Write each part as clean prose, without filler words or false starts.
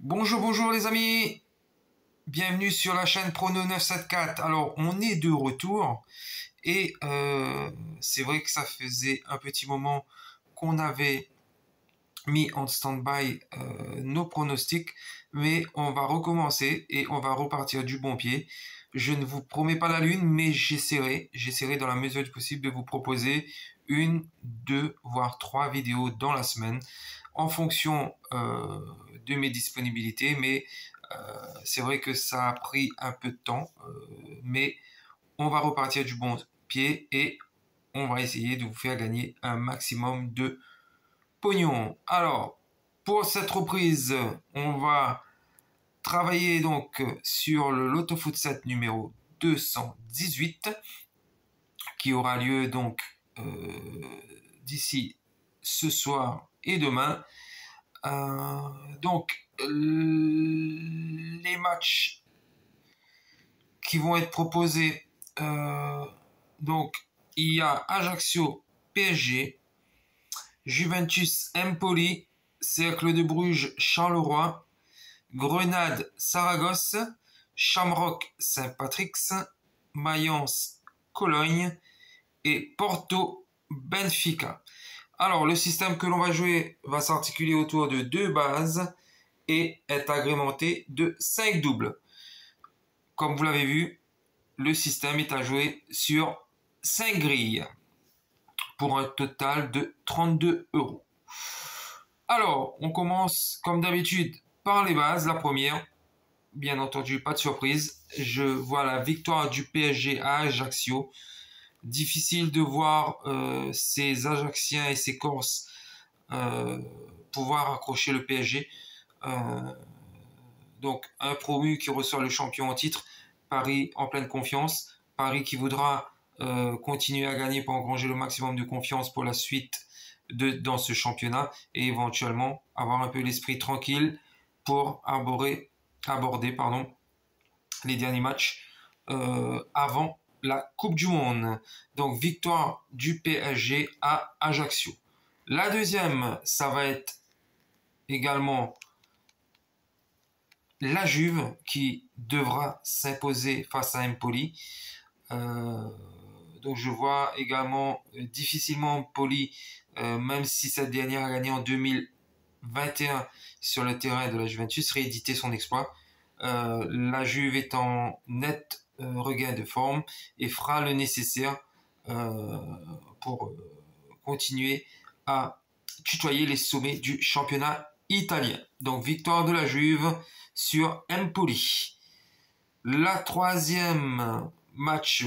Bonjour, bonjour les amis, bienvenue sur la chaîne Prono 974. Alors, on est de retour et c'est vrai que ça faisait un petit moment qu'on avait mis en stand-by nos pronostics, mais on va recommencer et on va repartir du bon pied. Je ne vous promets pas la lune, mais j'essaierai dans la mesure du possible de vous proposer une, deux, voire trois vidéos dans la semaine en fonction de mes disponibilités, mais c'est vrai que ça a pris un peu de temps, mais on va repartir du bon pied et on va essayer de vous faire gagner un maximum de pognon. Alors, pour cette reprise, on va travailler donc sur le Lotto Foot 7 numéro 218 qui aura lieu donc d'ici ce soir et demain. Donc, les matchs qui vont être proposés, donc il y a Ajaccio PSG, Juventus Empoli, Cercle de Bruges Charleroi, Grenade Saragosse, Shamrock Saint-Patrick's, Mayence Cologne et Porto Benfica. Alors, le système que l'on va jouer va s'articuler autour de 2 bases et est agrémenté de 5 doubles. Comme vous l'avez vu, le système est à jouer sur 5 grilles pour un total de 32 €. Alors, on commence comme d'habitude par les bases. La première, bien entendu, pas de surprise. Je vois la victoire du PSG à Ajaccio. Difficile de voir ces Ajacciens et ces Corses pouvoir accrocher le PSG. Donc un promu qui reçoit le champion en titre, Paris en pleine confiance, Paris qui voudra continuer à gagner pour engranger le maximum de confiance pour la suite dans ce championnat et éventuellement avoir un peu l'esprit tranquille pour aborder les derniers matchs avant la Coupe du Monde. Donc victoire du PSG à Ajaccio. La deuxième, ça va être également la Juve qui devra s'imposer face à Empoli. Donc je vois également difficilement Empoli, même si cette dernière a gagné en 2021 sur le terrain de la Juventus, rééditer son exploit. La Juve est en net regain de forme et fera le nécessaire pour continuer à tutoyer les sommets du championnat italien. Donc victoire de la Juve sur Empoli. Le troisième match,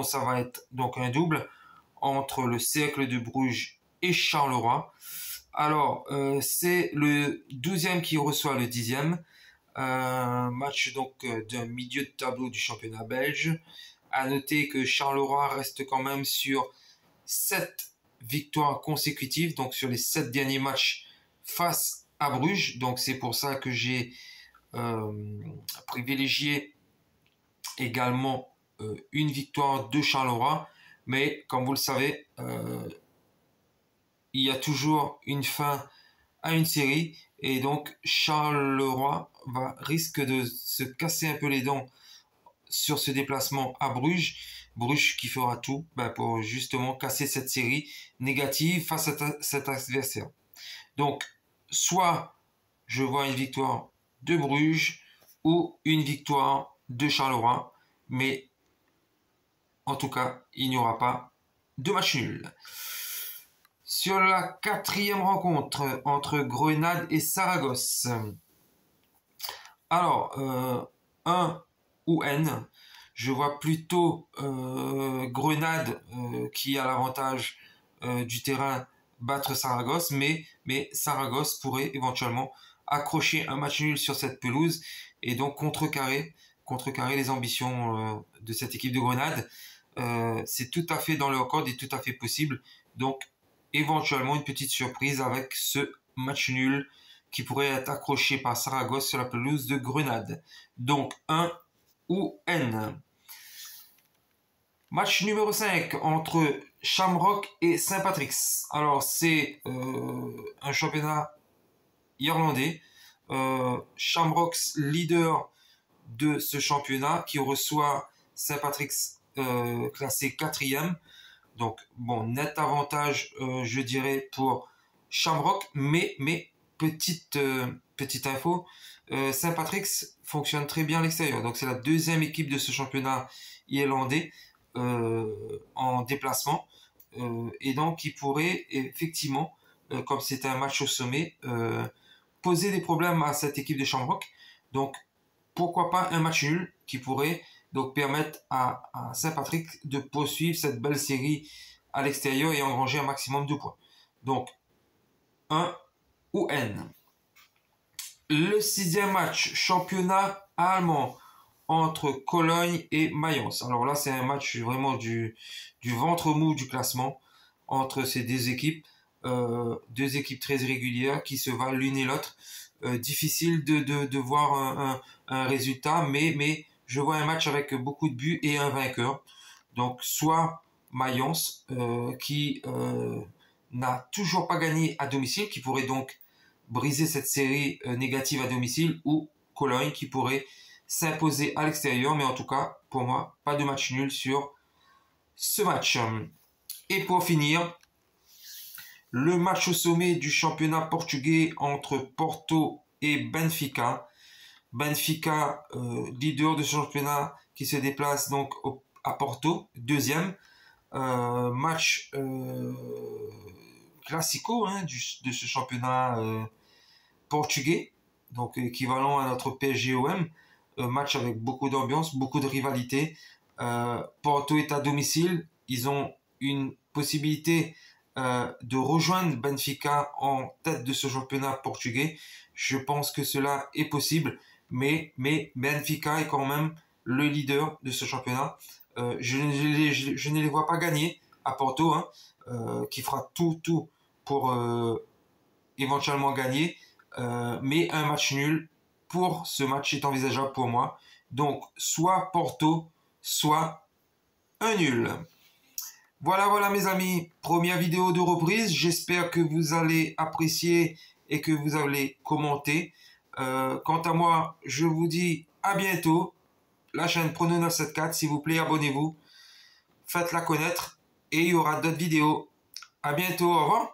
ça va être donc un double entre le Cercle de Bruges et Charleroi. Alors, c'est le 12e qui reçoit le 10e. Match donc d'un milieu de tableau du championnat belge. À noter que Charleroi reste quand même sur 7 victoires consécutives, donc sur les 7 derniers matchs face à Bruges. Donc c'est pour ça que j'ai privilégié également une victoire de Charleroi. Mais comme vous le savez, il y a toujours une fin à une série et donc Charleroi risque de se casser un peu les dents sur ce déplacement à Bruges. Bruges qui fera tout pour justement casser cette série négative face à cet adversaire. Donc, soit je vois une victoire de Bruges ou une victoire de Charleroi, mais en tout cas, il n'y aura pas de match nul. Sur la quatrième rencontre entre Grenade et Saragosse. Alors, 1 ou N, je vois plutôt Grenade qui a l'avantage du terrain battre Saragosse, mais Saragosse pourrait éventuellement accrocher un match nul sur cette pelouse et donc contrecarrer les ambitions de cette équipe de Grenade. C'est tout à fait dans leur code et tout à fait possible. Donc éventuellement une petite surprise avec ce match nul qui pourrait être accroché par Saragosse sur la pelouse de Grenade. Donc 1 ou N. Match numéro 5 entre Shamrock et Saint-Patrick's. Alors c'est un championnat irlandais. Shamrocks, leader de ce championnat, qui reçoit Saint-Patrick's classé 4e. Donc, bon, net avantage, je dirais, pour Shamrock. Mais petite info, Saint-Patrick's fonctionne très bien à l'extérieur. Donc, c'est la deuxième équipe de ce championnat irlandais en déplacement. Et donc, il pourrait effectivement, comme c'est un match au sommet, poser des problèmes à cette équipe de Shamrock. Donc, pourquoi pas un match nul qui pourrait donc permettre à Saint-Patrick de poursuivre cette belle série à l'extérieur et engranger un maximum de points. Donc, 1 ou N. Le 6e match, championnat allemand entre Cologne et Mayence. Alors là, c'est un match vraiment du ventre mou du classement entre ces deux équipes. Deux équipes très irrégulières qui se valent l'une et l'autre. Difficile de voir un résultat, mais je vois un match avec beaucoup de buts et un vainqueur. Donc, soit Mayence, qui n'a toujours pas gagné à domicile, qui pourrait donc briser cette série négative à domicile, ou Cologne, qui pourrait s'imposer à l'extérieur. Mais en tout cas, pour moi, pas de match nul sur ce match. Et pour finir, le match au sommet du championnat portugais entre Porto et Benfica. Benfica, leader de ce championnat, qui se déplace donc à Porto, deuxième. Match classico de ce championnat portugais, donc équivalent à notre PSG-OM. Match avec beaucoup d'ambiance, beaucoup de rivalité. Porto est à domicile. Ils ont une possibilité de rejoindre Benfica en tête de ce championnat portugais. Je pense que cela est possible, mais Benfica est quand même le leader de ce championnat. Je ne les vois pas gagner à Porto, qui fera tout pour éventuellement gagner, mais un match nul pour ce match est envisageable pour moi. Donc, soit Porto, soit un nul. Voilà mes amis, première vidéo de reprise. J'espère que vous allez apprécier et que vous allez commenter. Quant à moi, je vous dis à bientôt. La chaîne Prono 974, s'il vous plaît, abonnez-vous. Faites-la connaître et il y aura d'autres vidéos. À bientôt, au revoir.